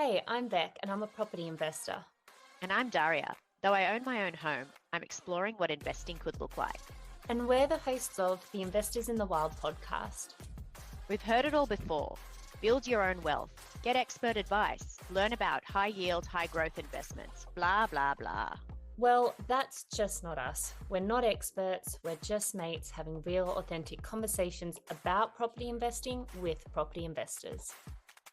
Hey, I'm Beck and I'm a property investor. And I'm Daria. Though I own my own home, I'm exploring what investing could look like. And we're the hosts of the Investors in the Wild podcast. We've heard it all before. Build your own wealth, get expert advice, learn about high yield, high growth investments, blah, blah, blah. Well, that's just not us. We're not experts, we're just mates having real, authentic conversations about property investing with property investors.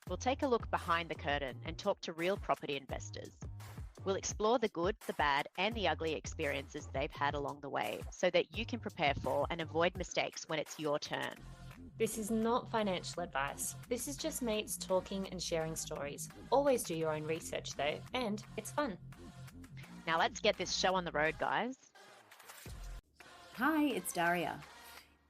We'll take a look behind the curtain and talk to real property investors. We'll explore the good, the bad, and the ugly experiences they've had along the way so that you can prepare for and avoid mistakes when it's your turn. This is not financial advice. This is just mates talking and sharing stories. Always do your own research though, and it's fun. Now let's get this show on the road, guys. Hi, it's Daria.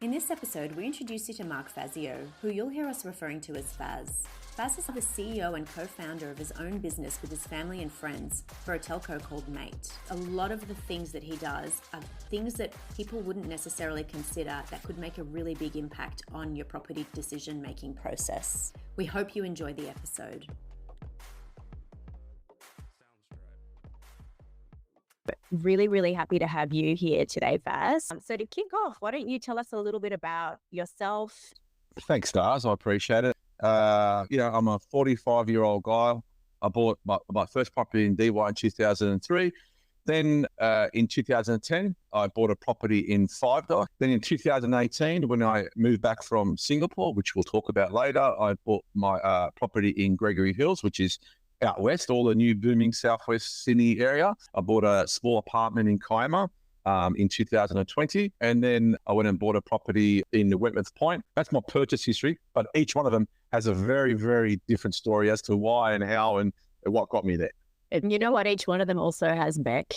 In this episode, we introduce you to Mark Fazio, who you'll hear us referring to as Faz. Faz is the CEO and co-founder of his own business with his family and friends for a telco called Mate. A lot of the things that he does are things that people wouldn't necessarily consider that could make a really big impact on your property decision-making process. We hope you enjoy the episode. Really happy to have you here today, Faz. So to kick off, why don't you tell us a little bit about yourself? Thanks, Stars. I appreciate it. I'm a 45-year-old guy. I bought my first property in DY in 2003. Then in 2010, I bought a property in Five Dock. Then in 2018, when I moved back from Singapore, which we'll talk about later, I bought my property in Gregory Hills, which is out west, all the new booming southwest Sydney area. I bought a small apartment in Kiama in 2020. And then I went and bought a property in Wentworth Point. That's my purchase history, but each one of them has a very, very different story as to why and how and what got me there. And you know what each one of them also has, Beck,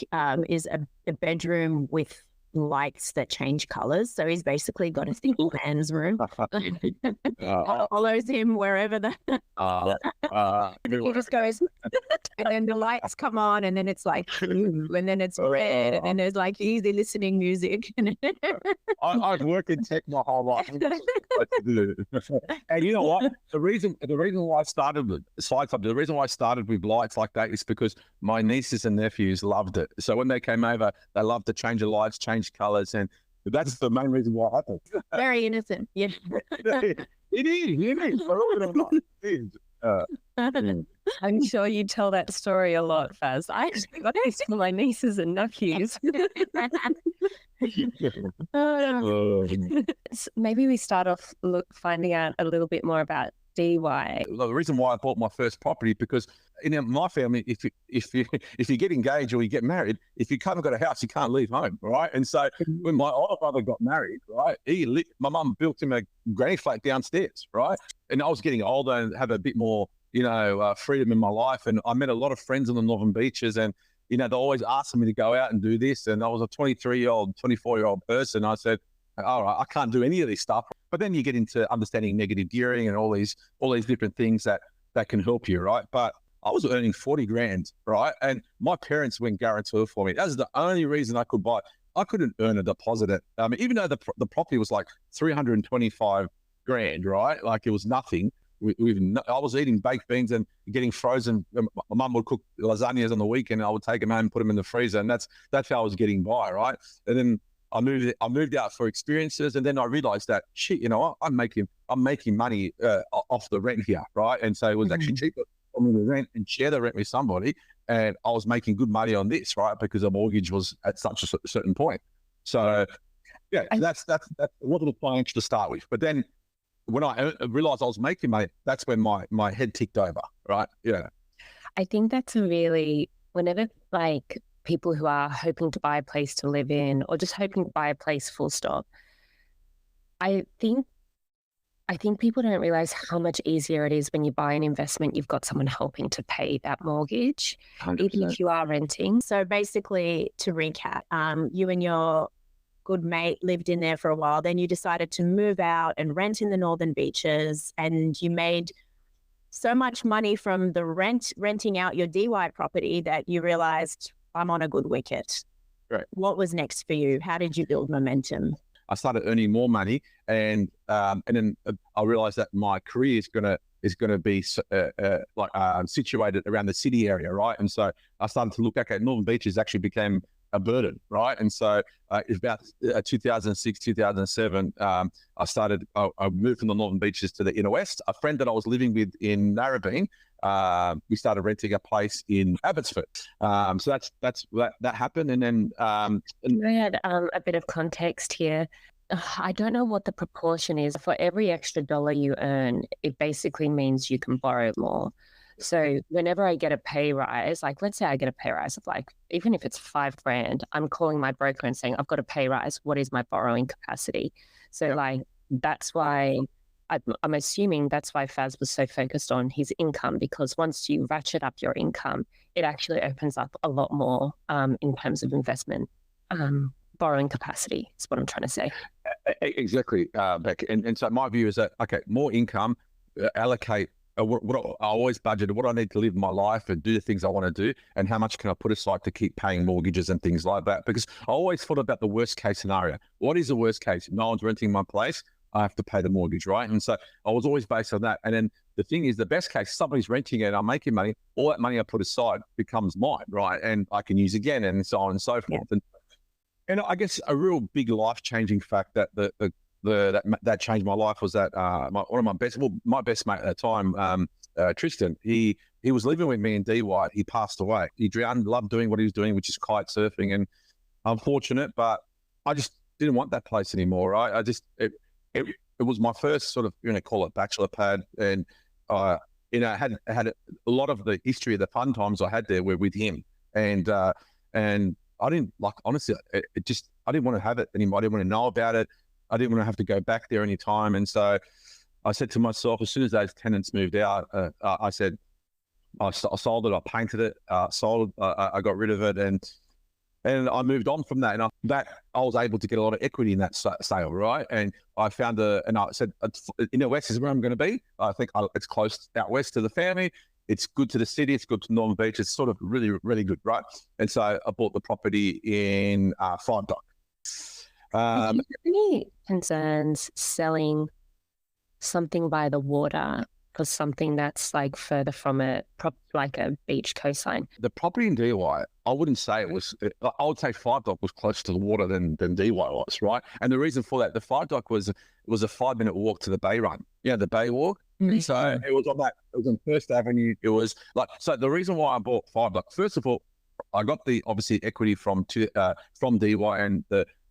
is a bedroom with lights that change colors. So he's basically got a single man's room. Follows him wherever he just goes, and then the lights come on, and then it's like, and then it's red, and then there's like easy listening music. I've worked in tech my whole life. And you know what? The reason why I started with lights like that is because my nieces and nephews loved it. So when they came over, they loved to change the lights, change colors, and that's the main reason why I happened. Very innocent, yeah. It is. I'm sure you tell that story a lot, Faz. I actually got this for my nieces and nephews. Maybe we start off finding out a little bit more about DY. The reason why I bought my first property, because in my family, if you get engaged or you get married, if you haven't got a house, you can't leave home, right? And so when my older brother got married, right, my mum built him a granny flat downstairs, right? And I was getting older and have a bit more, freedom in my life. And I met a lot of friends on the Northern Beaches, and they're always asking me to go out and do this. And I was a 24-year-old person. I said, all right, I can't do any of this stuff. But then you get into understanding negative gearing and all these different things that can help you, right? But I was earning 40 grand, right? And my parents went guarantor for me. That was the only reason I could buy. I couldn't earn a deposit. Even though the property was like 325 grand, right? Like it was nothing. I was eating baked beans and getting frozen. My mum would cook lasagnas on the weekend, and I would take them home and put them in the freezer, and that's how I was getting by, right? And then I moved out for experiences, and then I realized that shit, you know what? I'm making money off the rent here, right? And so it was actually cheaper for me to rent and share the rent with somebody, and I was making good money on this, right? Because the mortgage was at such a certain point. So yeah, that's what little financial to start with. But then when I realized I was making money, that's when my head ticked over, right? Yeah. I think that's whenever like people who are hoping to buy a place to live in or just hoping to buy a place full stop, I think people don't realize how much easier it is when you buy an investment, you've got someone helping to pay that mortgage, 100%. Even if you are renting. So basically, to recap, you and your good mate lived in there for a while, then you decided to move out and rent in the Northern Beaches, and you made so much money from the renting out your DY property that you realized, I'm on a good wicket. Right. What was next for you? How did you build momentum? I started earning more money, and then I realized that my career is going to is going to be situated around the city area, right? And so I started to look, okay, Northern Beaches actually became a burden, right? And so it's about 2006, 2007, I moved from the Northern Beaches to the inner west. A friend that I was living with in Narrabeen, we started renting a place in Abbotsford. So that happened. And then I had a bit of context here. I don't know what the proportion is. For every extra dollar you earn, it basically means you can borrow more. So whenever I get a pay rise, like let's say I get a pay rise of like, even if it's $5,000, I'm calling my broker and saying, I've got a pay rise. What is my borrowing capacity? So like, that's why I'm assuming that's why Faz was so focused on his income, because once you ratchet up your income, it actually opens up a lot more in terms of investment borrowing capacity is what I'm trying to say. Exactly, Beck. And so my view is that, okay, more income, allocate what I always budgeted, what I need to live my life and do the things I want to do, and how much can I put aside to keep paying mortgages and things like that. Because I always thought about the worst case scenario. What is the worst case? No one's renting my place. I have to pay the mortgage, right? And so I was always based on that. And then the thing is, the best case, somebody's renting it, I'm making money, all that money I put aside becomes mine, right? And I can use again, and so on and so forth. Yeah. And I guess a real big life-changing fact that that changed my life was that my best mate at the time, Tristan, he was living with me in Dee Why. He passed away. He drowned, loved doing what he was doing, which is kite surfing. And unfortunate, but I just didn't want that place anymore, right? It was my first sort of, call it bachelor pad. And, had a lot of the history of the fun times I had there were with him. And I didn't honestly, I didn't want to have it anymore. I didn't want to know about it. I didn't want to have to go back there anytime. And so I said to myself, as soon as those tenants moved out, I said, I sold it, I painted it, I got rid of it. And I moved on from that. And I was able to get a lot of equity in that sale, right? And I found and I said, inner west is where I'm going to be. I think it's close out west to the family. It's good to the city. It's good to Northern Beach. It's sort of really, really good, right? And so I bought the property in Five Dock. Do you have any concerns selling something by the water for something that's like further from like a beach coastline? The property in Dee Why, I wouldn't say it was. I would say Five Dock was closer to the water than Dee Why was, right? And the reason for that, the Five Dock was a 5-minute walk to the Bay Run. Yeah, the Bay Walk. Mm-hmm. So it was on First Avenue. It was so the reason why I bought Five Dock, first of all, I got the obviously equity from Dee Why, and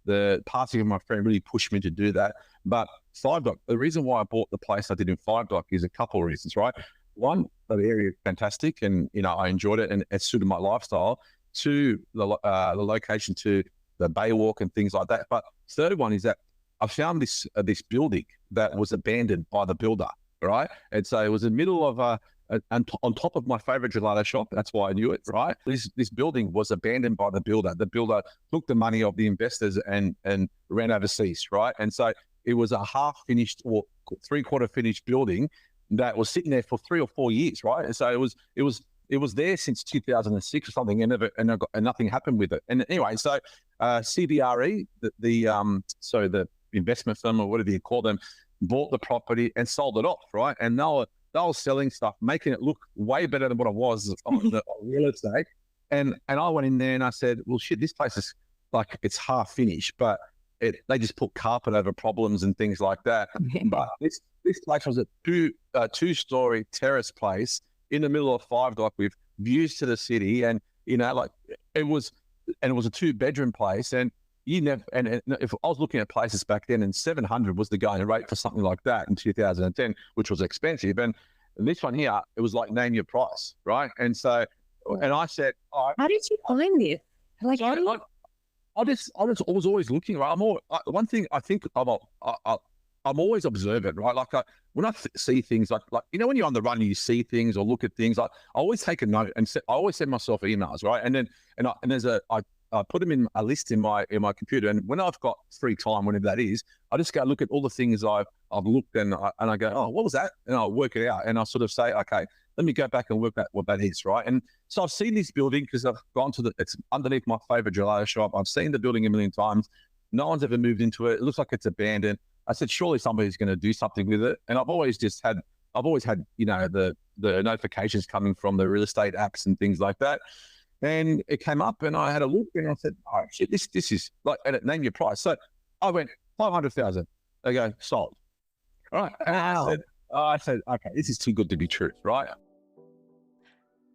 the passing of my friend really pushed me to do that. But Five Dock, the reason why I bought the place I did in Five Dock is a couple of reasons, right? One, the area is fantastic, and I enjoyed it, and it suited my lifestyle. Two, the location to the Bay Walk and things like that. But third one is that I found this building that was abandoned by the builder, right? And so it was in the middle of on top of my favorite gelato shop. That's why I knew it, right? This building was abandoned by the builder. The builder took the money of the investors and ran overseas, right? And so it was a half-finished or three-quarter finished building that was sitting there for 3 or 4 years, right? And so it was there since 2006 or something, and nothing happened with it. And anyway, so CBRE, the investment firm or whatever you call them, bought the property and sold it off, right? And they were selling stuff, making it look way better than what it was on the real estate. And I went in there and I said, well, shit, this place is like, it's half finished, but they just put carpet over problems and things like that. But this place was a two-story terrace place in the middle of Five Dock with views to the city. And, it was a 2-bedroom place. And if I was looking at places back then, and 700 was the going rate for something like that in 2010, which was expensive. And this one here, it was like name your price, right? And so, and I said, how did you find this? Like, I was always looking, right? One thing I think I'm always observant, right? Like when I see things like when you're on the run and you see things or look at things, I always take a note, and I always send myself emails, right? And then I put them in a list in my computer, and when I've got free time, whenever that is, I just go look at all the things I've looked and I go, oh, what was that? And I'll work it out, and I'll sort of say, okay, let me go back and work out what that is, right? And so I've seen this building because I've gone to it's underneath my favorite gelato shop. I've seen the building a million times. No one's ever moved into it. It looks like it's abandoned. I said, surely somebody's going to do something with it. And I've always just had I've always had, the notifications coming from the real estate apps and things like that. And it came up and I had a look and I said, oh shit, this is like, and it named your price. So I went 500,000. They go, sold. All right. And I said, okay, this is too good to be true, right?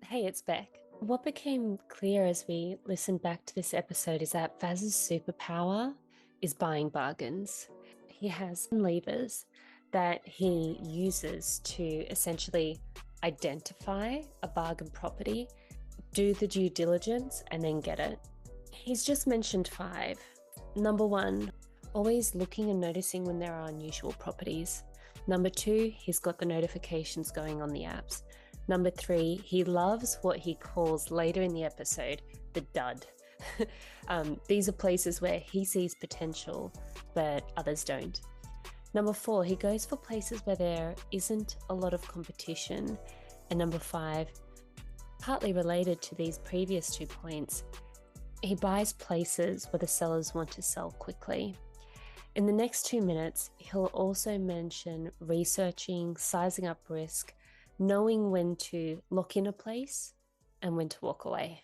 Hey, it's Beck. What became clear as we listened back to this episode is that Faz's superpower is buying bargains. He has levers that he uses to essentially identify a bargain property, do the due diligence, and then get it. He's just mentioned 5. Number 1, always looking and noticing when there are unusual properties. Number 2, he's got the notifications going on the apps. Number 3, he loves what he calls later in the episode, the dud. These are places where he sees potential, but others don't. Number 4, he goes for places where there isn't a lot of competition. And number 5, partly related to these previous 2 points, he buys places where the sellers want to sell quickly. In the next 2 minutes, he'll also mention researching, sizing up risk, knowing when to lock in a place and when to walk away.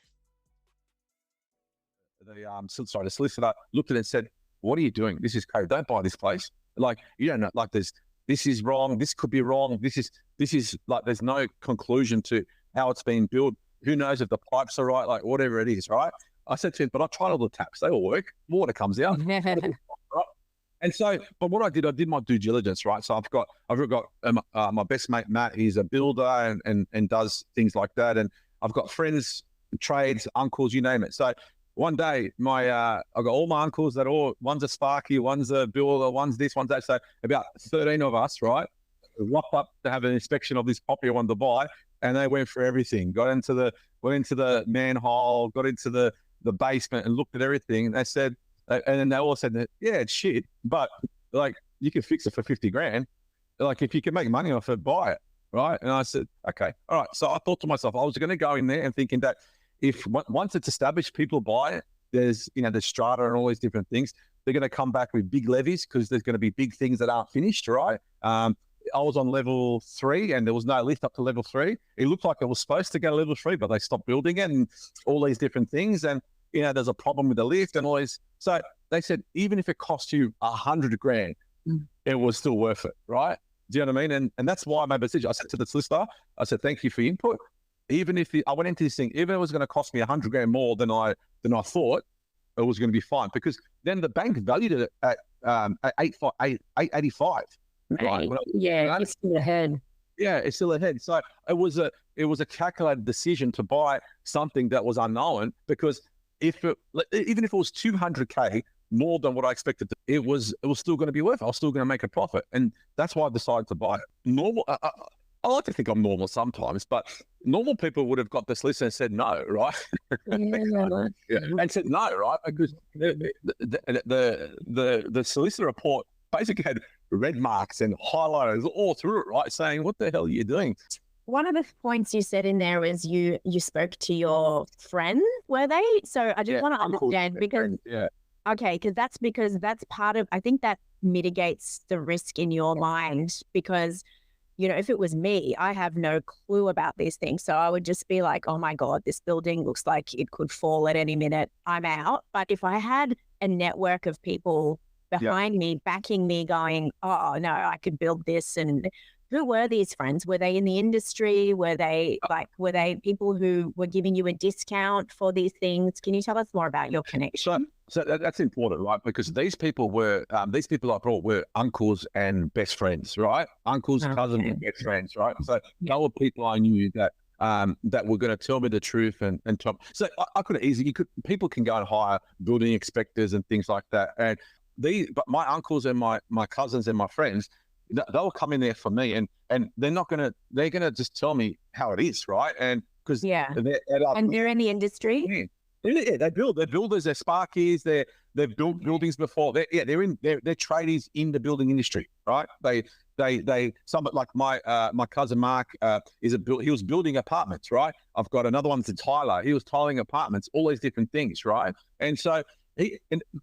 The solicitor looked at it and said, what are you doing? This is crazy. Don't buy this place. Like, you don't know, like this is wrong. This could be wrong. This is like, there's no conclusion to how it's being built. Who knows if the pipes are right, like whatever it is, right? I said to him, but I tried all the taps. They all work. Water comes out. And so, but what I did my due diligence, right? So I've got my best mate, Matt. He's a builder and does things like that. And I've got friends, trades, uncles, you name it. So one day, I've got all my uncles that one's a Sparky, one's a builder, one's this, one's that. So about 13 of us, right, locked up to have an inspection of this property I wanted to buy. And they went for everything, went into the manhole, got into the basement and looked at everything. And they said, and then they all said that, yeah, it's shit, but like you can fix it for 50 grand. Like if you can make money off it, buy it. Right. And I said, okay. All right. So I thought to myself, I was going to go in there and thinking that if once it's established, people buy it, there's strata and all these different things, they're going to come back with big levies because there's going to be big things that aren't finished. Right. I was on level 3 and there was no lift up to level 3. It looked like it was supposed to go to level 3, but they stopped building it and all these different things. And, there's a problem with the lift and all these. So they said, even if it cost you 100 grand, it was still worth it. Right. Do you know what I mean? And that's why I made a decision. I said to the solicitor, I said, thank you for your input. Even if I went into this thing, even if it was going to cost me 100 grand more than I thought, it was going to be fine, because then the bank valued it at 885. Right. Yeah, it's still ahead. Yeah, it's still ahead. So it was a calculated decision to buy something that was unknown, because even if it was 200K more than what I expected, it was still going to be worth it. I was still going to make a profit, and that's why I decided to buy it. Normal. I like to think I'm normal sometimes, but normal people would have got this list and said no, right? Yeah, and said no, right? Because the solicitor report basically had red marks and highlighters all through it, right? Saying, what the hell are you doing? One of the points you said in there is you spoke to your friends, were they? So I just want to understand, because because that's part of, I think that mitigates the risk in your mind, because if it was me, I have no clue about these things. So I would just be like, oh my God, this building looks like it could fall at any minute. I'm out. But if I had a network of people behind me, backing me, going, oh no, I could build this. And who were these friends? Were they in the industry? Were they people who were giving you a discount for these things? Can you tell us more about your connection? So that's important, right? Because these people I brought were uncles and best friends, right? Uncles, cousins, and best friends, right? So they were people I knew that were going to tell me the truth and tell me. So I could easily, people can go and hire building inspectors and things like that. But my uncles and my cousins and my friends, they'll come in there for me, and they're going to just tell me how it is, right? And because they're in the industry. Yeah, they're builders, they're sparkies, they've built buildings before. They're tradies in the building industry, right? Some like my cousin Mark he was building apartments, right? I've got another one that's Tyler. He was tiling apartments, all these different things, right? And so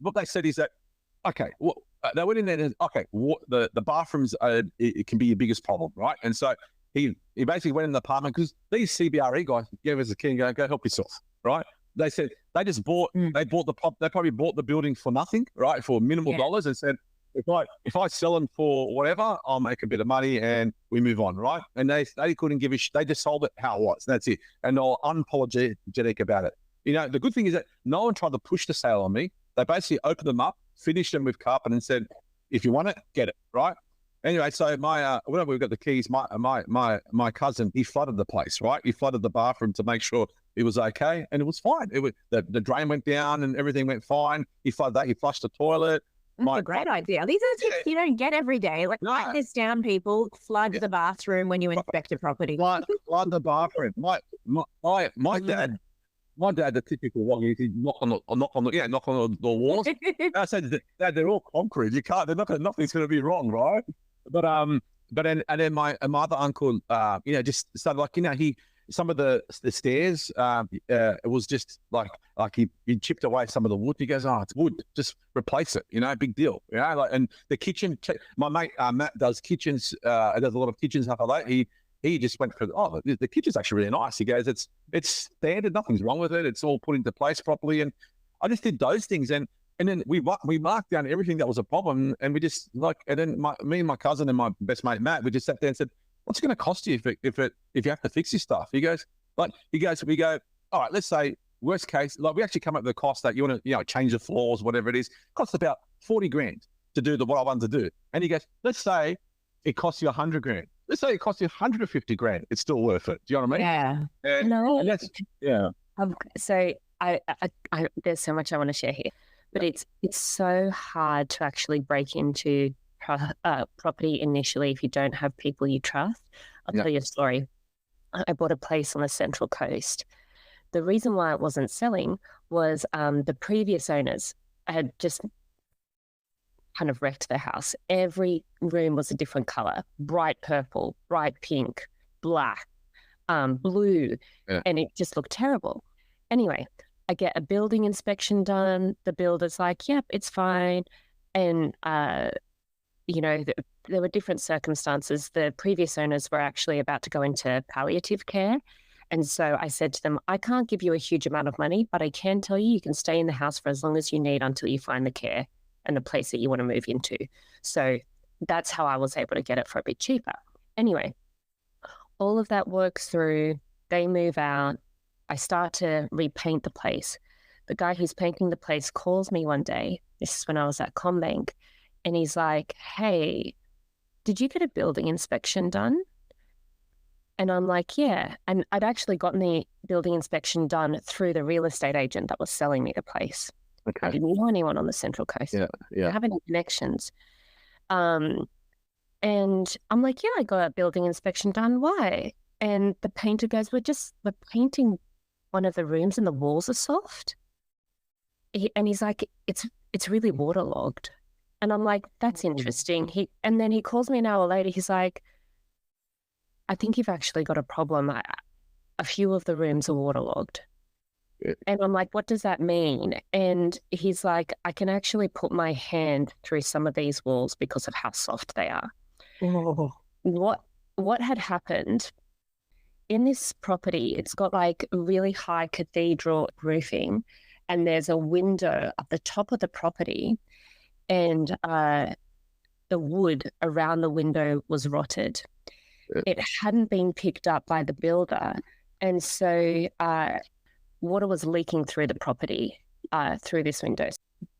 what they said is that okay, well, they went in there and okay, what the bathrooms it can be your biggest problem, right? And so he basically went in the apartment because these CBRE guys gave us a key and go help yourself, right? They said they just bought they probably bought the building for nothing, right? For minimal dollars, and said if I sell them for whatever, I'll make a bit of money and we move on, right? And they couldn't give a shit. They just sold it how it was. That's it, and they were unapologetic about it. You know, the good thing is that no one tried to push the sale on me. They basically opened them up, finished them with carpet, and said, "If you want it, get it." Right? Anyway, so my whenever we got the keys, my cousin, he flooded the place. Right? He flooded the bathroom to make sure it was okay, and it was fine. It was the drain went down and everything went fine. He flooded that. He flushed the toilet. That's a great idea. These are tips you don't get every day. Like, write this down, people. Flood the bathroom when you inspect a property. Flood the bathroom. My dad. My dad, the typical one, he knock on the walls. I said, Dad, they're all concrete. You can't. Nothing's going to be wrong, right? But then my other uncle, just started some of the stairs, it was just like he chipped away some of the wood. He goes, "Oh, it's wood. Just replace it. Big deal." And the kitchen. My mate Matt does kitchens. Does a lot of kitchen stuff like that. He just went for, the kitchen's actually really nice. He goes, it's standard, nothing's wrong with it. It's all put into place properly. And I just did those things. And then we marked down everything that was a problem. And we just and then me and my cousin and my best mate, Matt, we just sat there and said, what's it going to cost you if you have to fix your stuff? We go, all right, let's say worst case, we actually come up with the cost that you want to, change the floors, whatever it is, costs about 40 grand to do what I wanted to do. And he goes, let's say it costs you 100 grand. Let's say it costs you 150 grand. It's still worth it. Do you know what I mean? Yeah. And that's, yeah. So I there's so much I want to share here, but it's so hard to actually break into property initially if you don't have people you trust. I'll tell you a story. I bought a place on the Central Coast. The reason why it wasn't selling was the previous owners had just kind of wrecked their house. Every room was a different color: bright purple, bright pink, black, blue, and it just looked terrible. Anyway, I get a building inspection done. The builder's like, "Yep, it's fine," and there were different circumstances. The previous owners were actually about to go into palliative care, and so I said to them, "I can't give you a huge amount of money, but I can tell you can stay in the house for as long as you need until you find the care and the place that you want to move into." So that's how I was able to get it for a bit cheaper. Anyway, all of that works through. They move out. I start to repaint the place. The guy who's painting the place calls me one day. This is when I was at Combank. And he's like, "Hey, did you get a building inspection done?" And I'm like, "Yeah." And I'd actually gotten the building inspection done through the real estate agent that was selling me the place. Okay. I didn't know anyone on the Central Coast. Yeah. I didn't have any connections. And I'm like, "Yeah, I got a building inspection done. Why?" And the painter goes, we're painting one of the rooms and the walls are soft." And he's like, it's really waterlogged. And I'm like, "That's interesting." And then he calls me an hour later. He's like, "I think you've actually got a problem. A few of the rooms are waterlogged." And I'm like, "What does that mean?" And he's like, "I can actually put my hand through some of these walls because of how soft they are." Oh. What had happened in this property, it's got like really high cathedral roofing, and there's a window at the top of the property, and the wood around the window was rotted. It hadn't been picked up by the builder, and so water was leaking through the property through this window.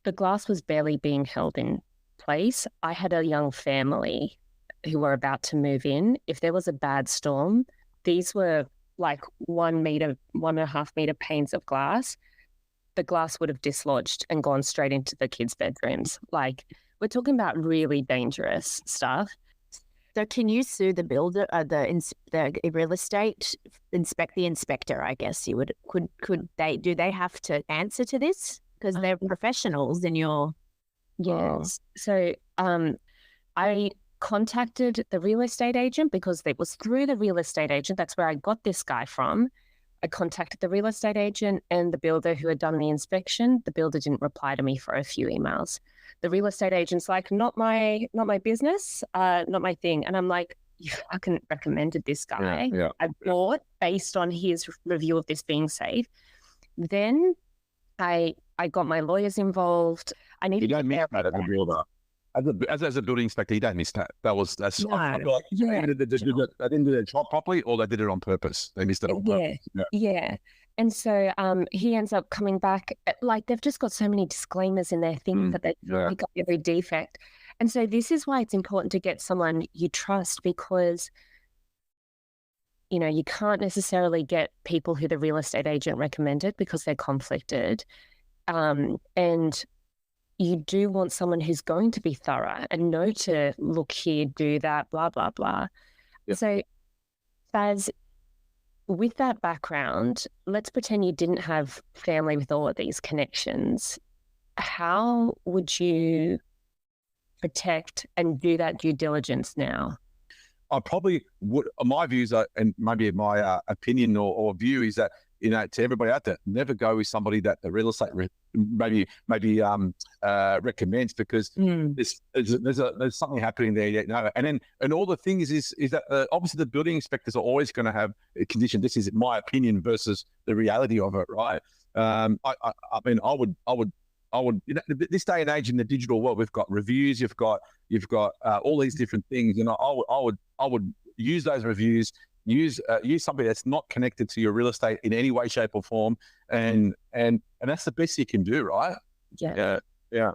The glass was barely being held in place. I had a young family who were about to move in. If there was a bad storm, these were like 1.5 meter panes of glass. The glass would have dislodged and gone straight into the kids' bedrooms. Like, we're talking about really dangerous stuff. So can you sue the builder, the real estate, the inspector, I guess you would, do they have to answer to this? Because they're professionals in your... Yes. So I contacted the real estate agent because it was through the real estate agent. That's where I got this guy from. I contacted the real estate agent and the builder who had done the inspection. The builder didn't reply to me for a few emails. the real estate agent's like, not my business, not my thing. And I'm like, you fucking recommended this guy. I bought based on his review of this being safe. Then I got my lawyers involved. I needed. You don't miss that as a builder. As a building inspector, you don't miss that. That's No. I feel like either they didn't do their job properly, or they did it on purpose. They missed it on purpose. Yeah. And so he ends up coming back. Like, they've just got so many disclaimers in their things that they pick up every defect. And so this is why it's important to get someone you trust, because you know, you can't necessarily get people who the real estate agent recommended because they're conflicted. And you do want someone who's going to be thorough and know to look here, do that, blah, blah, blah. Yep. So, Faz, with that background, let's pretend you didn't have family with all of these connections. How would you protect and do that due diligence now? I probably would. My views are, and maybe my opinion or view is that, you know, to everybody out there, never go with somebody that the real estate maybe recommends, because there's something happening there. You know? And all the thing is that obviously the building inspectors are always going to have a condition. This is my opinion versus the reality of it, right? I mean, I would. You know, this day and age in the digital world, we've got reviews, you've got all these different things. You know, I would use those reviews. Use somebody that's not connected to your real estate in any way, shape, or form, and that's the best you can do, right? Yeah.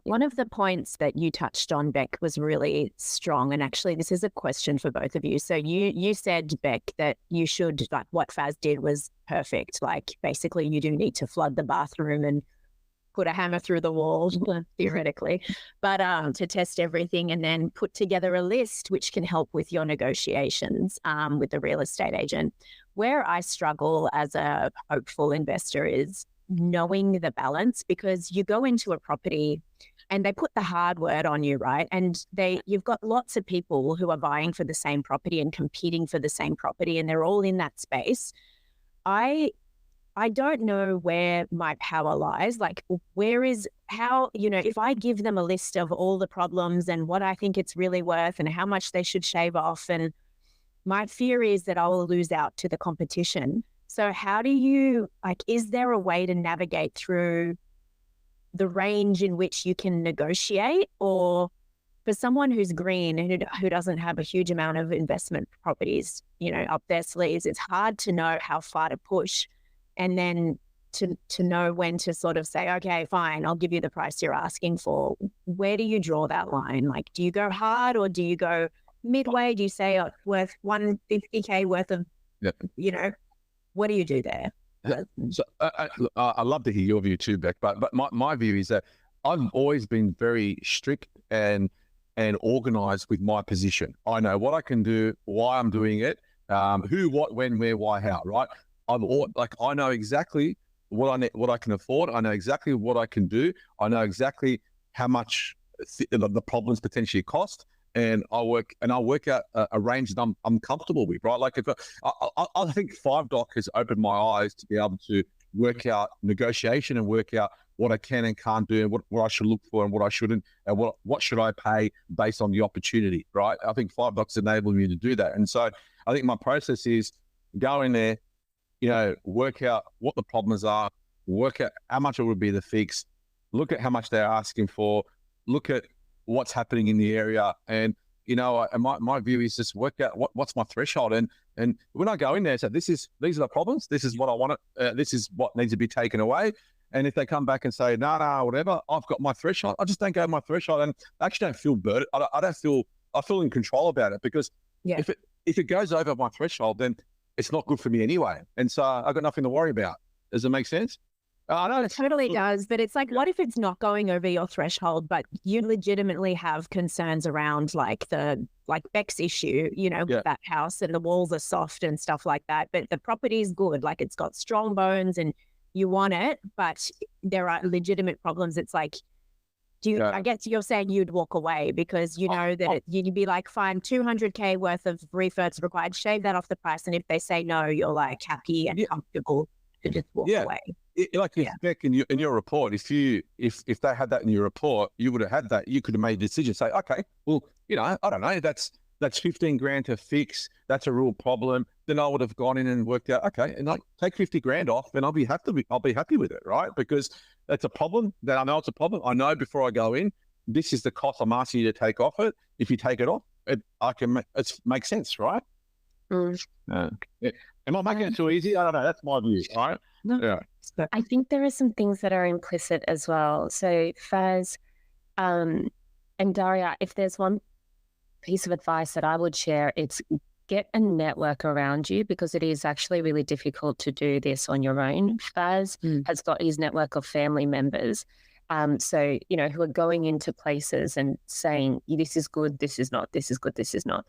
One of the points that you touched on, Beck, was really strong, and actually, this is a question for both of you. So you said, Beck, that you should, like, what Faz did was perfect. Like, basically, you do need to flood the bathroom and put a hammer through the wall, theoretically, but to test everything, and then put together a list which can help with your negotiations with the real estate agent. Where I struggle as a hopeful investor is knowing the balance, because you go into a property and they put the hard word on you, right? And you've got lots of people who are vying for the same property and competing for the same property, and they're all in that space. I don't know where my power lies. Like, if I give them a list of all the problems and what I think it's really worth and how much they should shave off, and my fear is that I will lose out to the competition. So how do you, like, is there a way to navigate through the range in which you can negotiate? Or for someone who's green and who doesn't have a huge amount of investment properties, you know, up their sleeves, it's hard to know how far to push. And then to know when to sort of say, okay, fine, I'll give you the price you're asking for. Where do you draw that line? Like, do you go hard or do you go midway? Do you say, oh, worth $150K worth of, you know, what do you do there? So I love to hear your view too, Beck. But my view is that I've always been very strict and organized with my position. I know what I can do, why I'm doing it, who, what, when, where, why, how, right? I know exactly what I can afford. I know exactly what I can do. I know exactly how much the problems potentially cost, and I'll work out a range that I'm comfortable with. Right, like I think 5Doc has opened my eyes to be able to work out negotiation and work out what I can and can't do, and what I should look for and what I shouldn't, and what should I pay based on the opportunity. Right, I think 5Doc's enabled me to do that, and so I think my process is go in there. You know, work out what the problems are, work out how much it would be to fix, look at how much they're asking for, look at what's happening in the area. And, you know, and my view is just work out what's my threshold. And when I go in there, so these are the problems, this is what I want, this is what needs to be taken away. And if they come back and say, no, whatever, I've got my threshold, I just don't go my threshold. And I actually don't feel burdened. I feel in control about it, because if it goes over my threshold, then it's not good for me anyway. And so I've got nothing to worry about. Does it make sense? I know it totally does, but it's like, what if it's not going over your threshold, but you legitimately have concerns around like Beck's issue, you know, with that house, and the walls are soft and stuff like that, but the property is good, like it's got strong bones and you want it, but there are legitimate problems. It's like, I guess you're saying you'd walk away because you know that you'd be like, fine, $200K worth of refurbs required, shave that off the price. And if they say no, you're like happy and comfortable. to just walk Yeah. away. Like if Beck in your report, if they had that in your report, you would have had that. You could have made a decision. Say, okay, well, I don't know. That's 15 grand to fix. That's a real problem. Then I would have gone in and worked out. Okay, and like take 50 grand off, and I'll be happy with it, right? Because that's a problem. That I know it's a problem. I know before I go in, this is the cost I'm asking you to take off it. If you take it off, it makes sense, right? Yeah. Am I making it too easy? I don't know. That's my view. All right. No. Yeah. I think there are some things that are implicit as well. So Faz and Daria, if there's one piece of advice that I would share, it's get a network around you, because it is actually really difficult to do this on your own. Faz has got his network of family members. So, who are going into places and saying, this is good, this is not, this is good, this is not.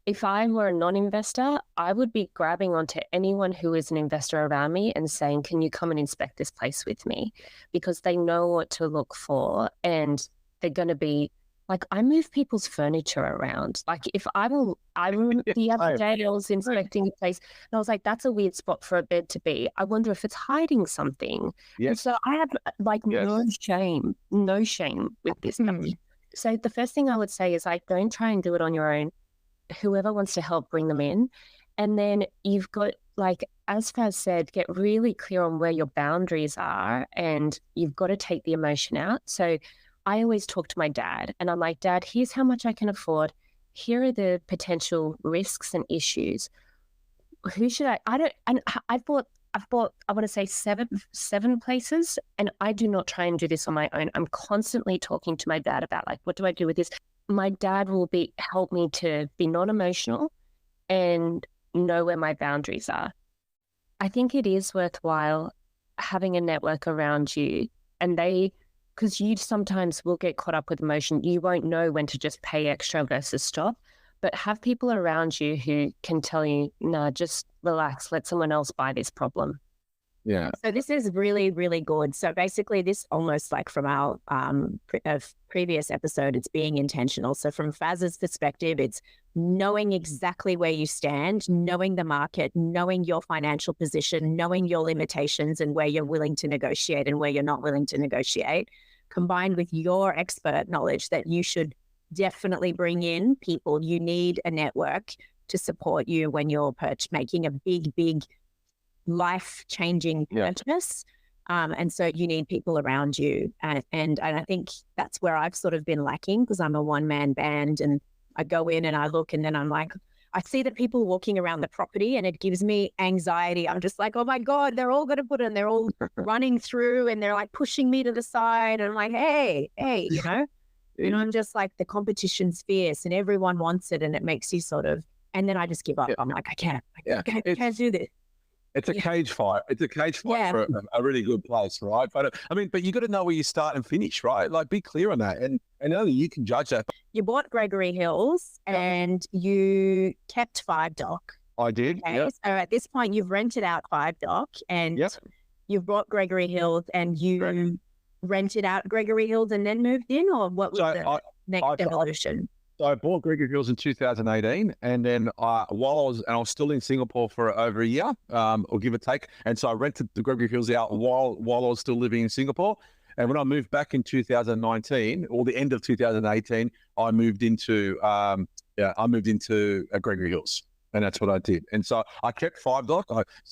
If I were a non-investor, I would be grabbing onto anyone who is an investor around me and saying, can you come and inspect this place with me? Because they know what to look for, and they're going to be like, I move people's furniture around. Like if I remember the other day I was inspecting a place and I was like, that's a weird spot for a bed to be. I wonder if it's hiding something. Yes. And so I have no shame with this. So the first thing I would say is don't try and do it on your own. Whoever wants to help, bring them in. And then you've got, as Faz said, get really clear on where your boundaries are, and you've got to take the emotion out. So I always talk to my dad and I'm like, Dad, here's how much I can afford. Here are the potential risks and issues. Who should I've bought, I want to say seven places, and I do not try and do this on my own. I'm constantly talking to my dad about what do I do with this? My dad will help me to be non-emotional and know where my boundaries are. I think it is worthwhile having a network around you, and because you sometimes will get caught up with emotion. You won't know when to just pay extra versus stop, but have people around you who can tell you, nah, just relax, let someone else buy this problem. Yeah. So this is really, really good. So basically this almost like from our previous episode, it's being intentional. So from Faz's perspective, it's knowing exactly where you stand, knowing the market, knowing your financial position, knowing your limitations and where you're willing to negotiate and where you're not willing to negotiate, combined with your expert knowledge that you should definitely bring in people. You need a network to support you when you're making a big life-changing purchase. And so you need people around you. And I think that's where I've sort of been lacking, because I'm a one-man band and I go in and I look and then I'm like, I see the people walking around the property and it gives me anxiety. I'm just like, oh my God, they're all going to put it and they're all running through and they're like pushing me to the side. And I'm like, hey, and I'm just like, the competition's fierce and everyone wants it and it makes you and then I just give up. I'm like, I can't do this. It's a cage fight. It's a cage fight for a really good place, right? But but you got to know where you start and finish, right? Like, be clear on that, and only you can judge that. You bought Gregory Hills, and you kept 5 Dock. I did. Okay, yep. So at this point, you've rented out 5 Dock, and you've bought Gregory Hills, and you rented out Gregory Hills, and then moved in, or what was the next evolution? So I bought Gregory Hills in 2018, and then I was still in Singapore for over a year, or give or take. And so I rented the Gregory Hills out while I was still living in Singapore. And when I moved back in 2019, or the end of 2018, I moved into Gregory Hills, and that's what I did. And so I kept 5 Dock.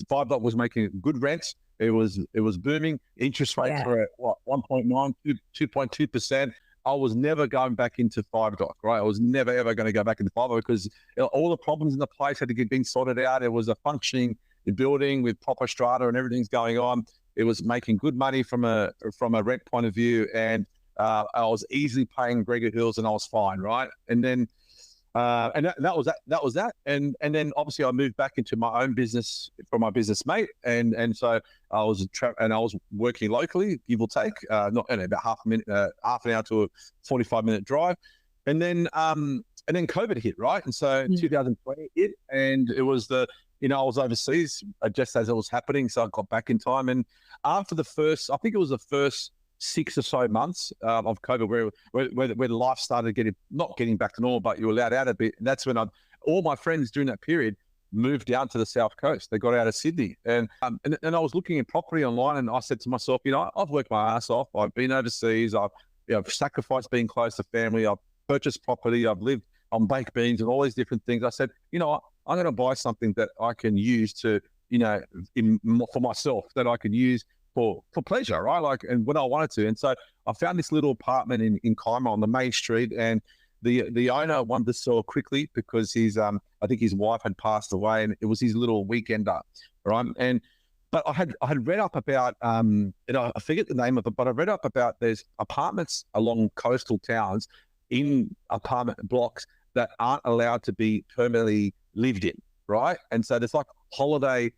5 Dock was making good rents. It was booming. Interest rates were at 1.9, 2.2%. I was never going back into 5 Dock, right? I was never, ever going to go back into 5 Dock because all the problems in the place had to get being sorted out. It was a functioning building with proper strata and everything's going on. It was making good money from a rent point of view. And I was easily paying Gregory Hills and I was fine, right? And then that was that. And then obviously I moved back into my own business from my business mate. And so I was working locally, give or take, about half an hour to a 45-minute drive. And then COVID hit, right? And so 2020 hit, and it was I was overseas just as it was happening. So I got back in time. And after the first 6 or so months of COVID, where life started not getting back to normal, but you were allowed out a bit. And that's when all my friends during that period, moved down to the South Coast. They got out of Sydney. And I was looking at property online, and I said to myself, I've worked my ass off. I've been overseas. I've sacrificed being close to family. I've purchased property. I've lived on baked beans and all these different things. I said, I'm going to buy something that I can use to, for myself, that I can use for pleasure, right? And when I wanted to. And so I found this little apartment in Kaima on the main street, and the owner wanted to sell quickly because I think his wife had passed away, and it was his little weekender, right? But I had read up about, and I forget the name of it, but I read up about there's apartments along coastal towns in apartment blocks that aren't allowed to be permanently lived in, right? And so there's like holiday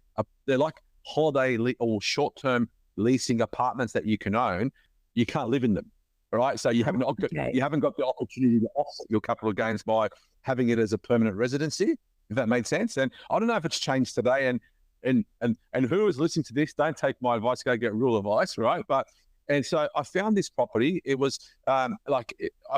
or short-term leasing apartments that you can own. You can't live in them, right? So you haven't got the opportunity to offset your capital gains by having it as a permanent residency, if that made sense. And I don't know if it's changed today. And who is listening to this, don't take my advice, go get real advice, right? And so I found this property. It was I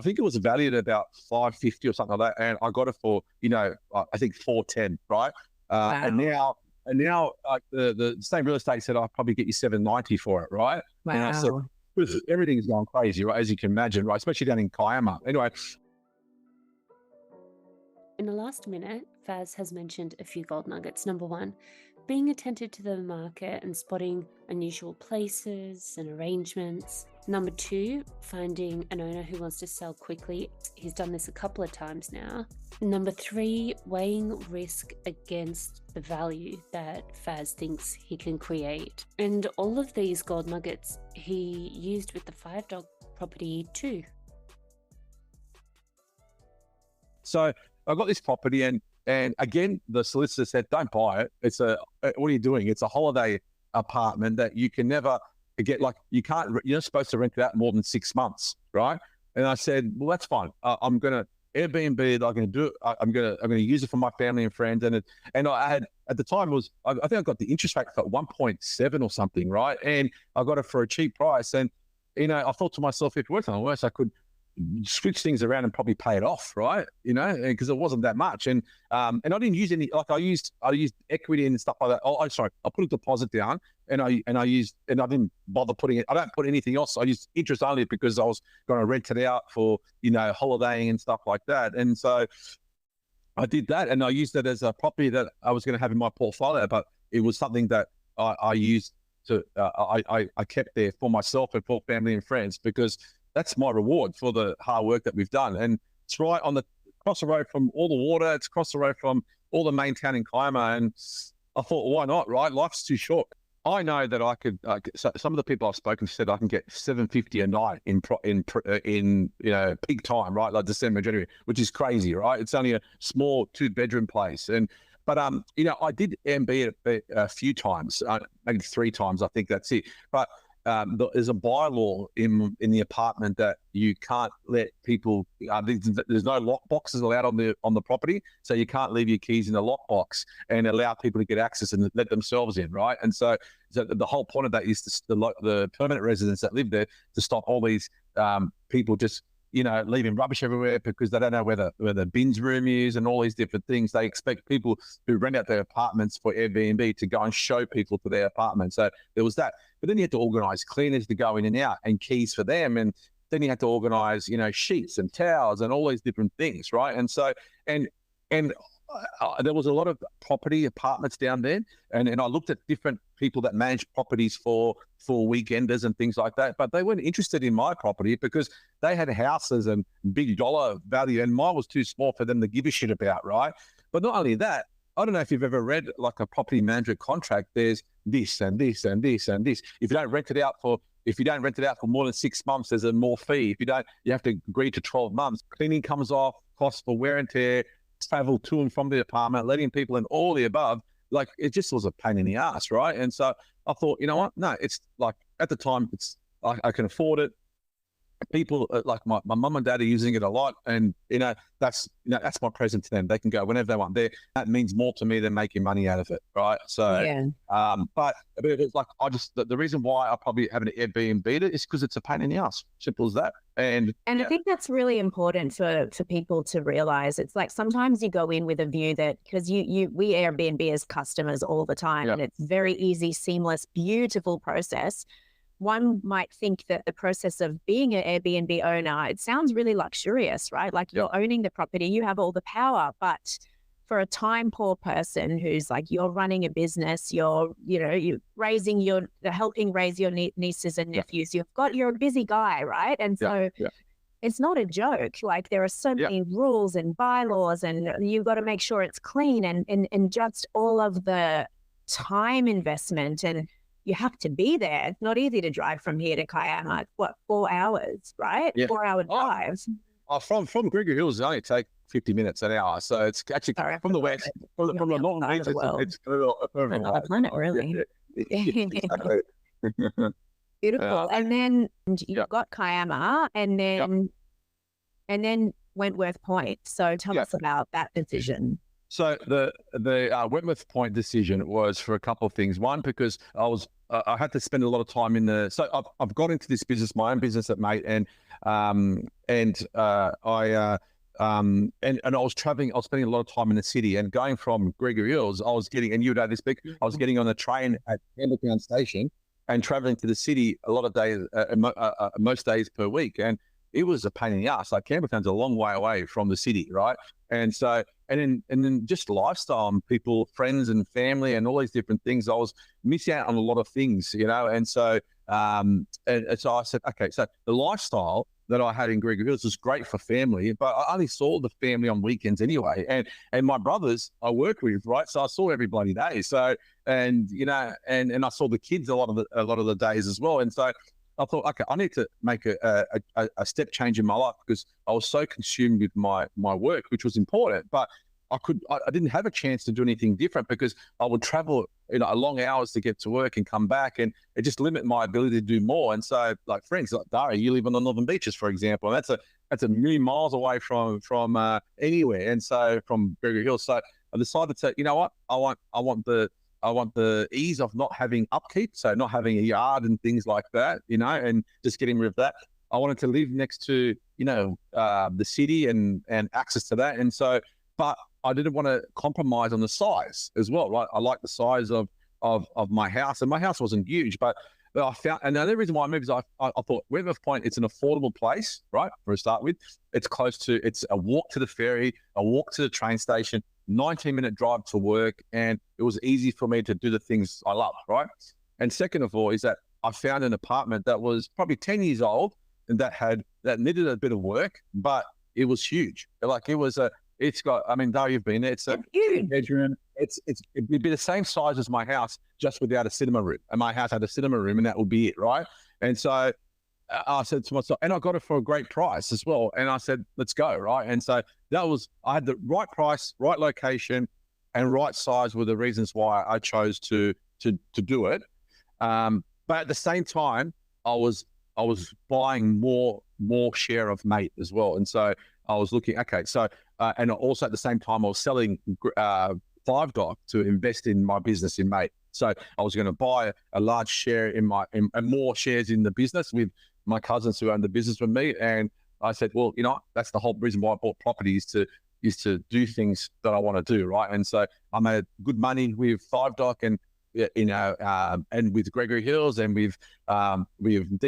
think it was valued at about $550 or something like that, and I got it for I think $410, right? Wow. And now the same real estate said I'll probably get you $790 for it, right? Wow. And I said, everything's gone crazy, right? As you can imagine, right? Especially down in Kiama. Anyway. In the last minute, Faz has mentioned a few gold nuggets. Number one, being attentive to the market and spotting unusual places and arrangements. Number two, finding an owner who wants to sell quickly. He's done this a couple of times now. Number three, weighing risk against the value that Faz thinks he can create. And all of these gold nuggets he used with the 5-dog property too. So I got this property, and again, the solicitor said, don't buy it. What are you doing? It's a holiday apartment that you can never get, you're not supposed to rent it out more than 6 months, right? And I said, well, that's fine. I'm going to Airbnb it. I'm going to do it. I'm going to use it for my family and friends. And I had, at the time, I think I got the interest rate for 1.7 or something, right? And I got it for a cheap price. And, I thought to myself, if it worked on worse, I could switch things around and probably pay it off, right? Because it wasn't that much. And I didn't use any, I used equity and stuff like that. I put a deposit down, and I didn't bother putting it. I don't put anything else. I used interest only because I was going to rent it out for, holidaying and stuff like that. And so I did that, and I used it as a property that I was going to have in my portfolio, but it was something that I used to, I kept there for myself and for family and friends, because that's my reward for the hard work that we've done. And it's right on across the road from all the water. It's across the road from all the main town in Kiama. And I thought, why not, right? Life's too short. I know that I could, so some of the people I've spoken to said I can get $750 a night in peak time, right? Like December, January, which is crazy, right? It's only a small 2-bedroom place. But I did Airbnb it a few times, maybe 3 times. I think that's it. But there's a bylaw in the apartment that you can't let people. There's no lock boxes allowed on the property, so you can't leave your keys in the lock box and allow people to get access and let themselves in, right? And so the whole point of that is the permanent residents that live there to stop all these people just leaving rubbish everywhere because they don't know where the bins room is and all these different things. They expect people who rent out their apartments for Airbnb to go and show people to their apartment. So there was that. But then you had to organise cleaners to go in and out and keys for them. And then you had to organise, sheets and towels and all these different things, right? And so, and there was a lot of property apartments down there. And I looked at different people that manage properties for weekenders and things like that, but they weren't interested in my property because they had houses and big dollar value, and mine was too small for them to give a shit about, right? But not only that, I don't know if you've ever read like a property manager contract. There's this and this and this and this. If you don't rent it out for more than 6 months, there's a more fee. If you don't, you have to agree to 12 months. Cleaning comes off, costs for wear and tear, travel to and from the apartment, letting people in, all the above. Like, it just was a pain in the ass, right? And so I thought, you know what? No, it's like, at the time, I can afford it. people like my mum and dad are using it a lot, and that's my present to them. They can go whenever they want. That means more to me than making money out of it, right? So, Yeah. but it's like the reason why I probably have an Airbnb is because it's a pain in the ass. Simple as that. And I think that's really important for people to realize. It's like sometimes you go in with a view that because we Airbnb as customers all the time, and it's very easy, seamless, beautiful process. One might think that the process of being an Airbnb owner, it sounds really luxurious, right? Like you're owning the property, you have all the power, but for a time poor person who's like, you're running a business, you're helping raise your nieces and nephews, you're a busy guy, right? And so it's not a joke. Like there are so many rules and bylaws, and you've got to make sure it's clean and just all of the time investment, and you have to be there. It's not easy to drive from here to Kiama. What, 4 hours, right? Yeah. 4-hour drive. From Gregory Hills, it only take 50 minutes an hour. So it's actually from the west, from the northern east, it's a perfect Another planet, really. Exactly. Beautiful. And then you've got Kiama, and then Wentworth Point. So tell us about that decision. So the Wentworth Point decision was for a couple of things. One, because I had to spend a lot of time I've got into this business, my own business at Mate, and I was traveling. I was spending a lot of time in the city, and going from Gregory Hills, I was getting, and you know this, Vic, I was getting on the train at Campbelltown Station and traveling to the city a lot of days, most days per week, and it was a pain in the ass. Like Campbelltown's a long way away from the city, right? And so, and then just lifestyle and people, friends and family and all these different things. I was missing out on a lot of things, and so, and so I said, okay, so the lifestyle that I had in Gregory Hills was great for family, but I only saw the family on weekends anyway. And my brothers I work with, right? So I saw every bloody day. So, and I saw the kids a lot of the days as well. And so I thought, okay, I need to make a step change in my life, because I was so consumed with my work, which was important, but I didn't have a chance to do anything different, because I would travel, long hours to get to work and come back, and it just limited my ability to do more. And so, like friends like Daria, you live on the Northern Beaches, for example, and that's a million miles away from anywhere, and so from Gregory Hills. So I decided to, you know what, I want the ease of not having upkeep, so not having a yard and things like that, and just getting rid of that. I wanted to live next to, the city and access to that. And so, but I didn't want to compromise on the size as well, right? I like the size of my house, and my house wasn't huge, but I found, and the other reason why I moved is I thought Wentworth Point, it's an affordable place, right? For a start with, it's a walk to the ferry, a walk to the train station, 19-minute drive to work, and it was easy for me to do the things I love, right? And second of all is that I found an apartment that was probably 10 years old and that needed a bit of work, but it was huge. Like it's got, I mean, Dar, you've been there. It's a huge bedroom. It'd be the same size as my house, just without a cinema room. And my house had a cinema room, and that would be it, right? And so I said to myself, and I got it for a great price as well. And I said, let's go, right? And so I had the right price, right location, and right size were the reasons why I chose to do it. But at the same time, I was buying more share of Mate as well. And so I was looking, okay, so, and also at the same time, I was selling 5-Doc to invest in my business in Mate. So I was going to buy a large share in more shares in the business with my cousins who own the business with me. And I said, well, that's the whole reason why I bought property is to do things that I want to do, right? And so I made good money with 5-Doc and with Gregory Hills and with DY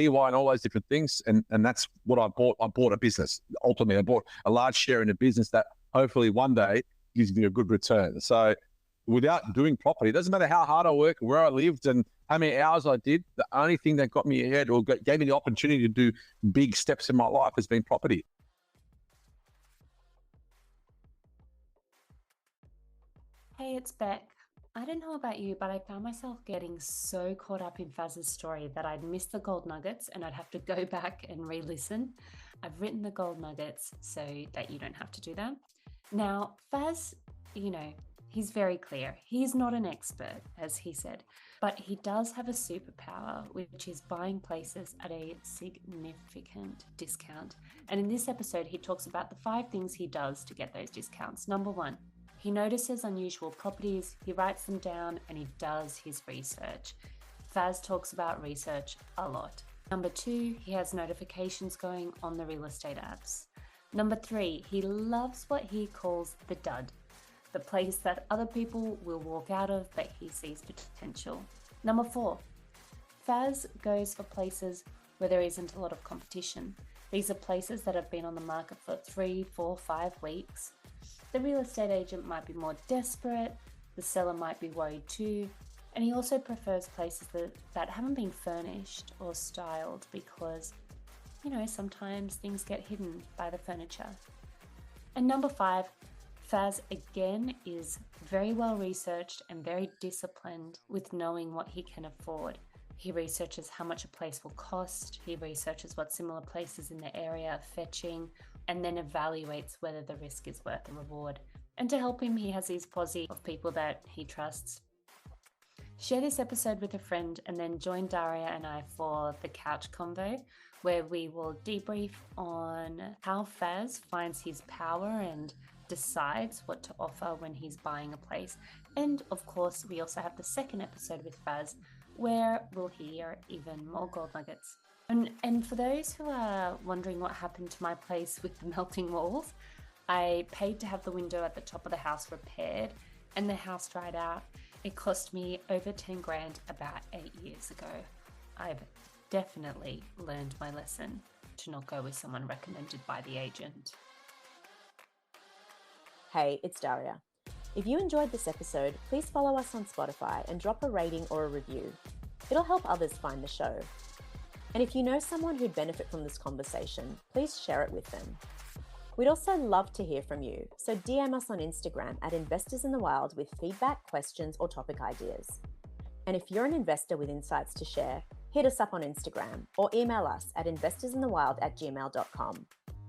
and all those different things. And that's what I bought. I bought a business. Ultimately, I bought a large share in a business that hopefully one day gives me a good return. So without doing property, it doesn't matter how hard I work, where I lived and how many hours I did, the only thing that got me ahead or gave me the opportunity to do big steps in my life has been property. Hey, it's Beck. I don't know about you, but I found myself getting so caught up in Faz's story that I'd miss the gold nuggets and I'd have to go back and re-listen. I've written the gold nuggets so that you don't have to do that. Now, Faz, He's very clear. He's not an expert, as he said, but he does have a superpower, which is buying places at a significant discount. And in this episode, he talks about the 5 things he does to get those discounts. Number 1, he notices unusual properties, he writes them down, and he does his research. Faz talks about research a lot. Number 2, he has notifications going on the real estate apps. Number 3, he loves what he calls the dud, the place that other people will walk out of, but he sees potential. Number 4, Faz goes for places where there isn't a lot of competition. These are places that have been on the market for 3, 4, 5 weeks. The real estate agent might be more desperate, the seller might be worried too, and he also prefers places that haven't been furnished or styled because, sometimes things get hidden by the furniture. And number 5, Faz again is very well researched and very disciplined with knowing what he can afford. He researches how much a place will cost, he researches what similar places in the area are fetching, and then evaluates whether the risk is worth the reward. And to help him, he has his posse of people that he trusts. Share this episode with a friend and then join Daria and I for the couch convo, where we will debrief on how Faz finds his power and decides what to offer when he's buying a place. And of course, we also have the second episode with Faz, where we'll hear even more gold nuggets. And for those who are wondering what happened to my place with the melting walls, I paid to have the window at the top of the house repaired and the house dried out. It cost me over 10 grand about 8 years ago. I've definitely learned my lesson to not go with someone recommended by the agent. Hey, it's Daria. If you enjoyed this episode, please follow us on Spotify and drop a rating or a review. It'll help others find the show. And if you know someone who'd benefit from this conversation, please share it with them. We'd also love to hear from you, so DM us on Instagram at InvestorsInTheWild with feedback, questions, or topic ideas. And if you're an investor with insights to share, hit us up on Instagram or email us at investorsinthewild@gmail.com.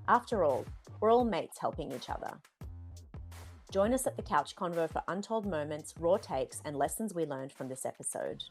After all, we're all mates helping each other. Join us at the Couch Convo for untold moments, raw takes, and lessons we learned from this episode.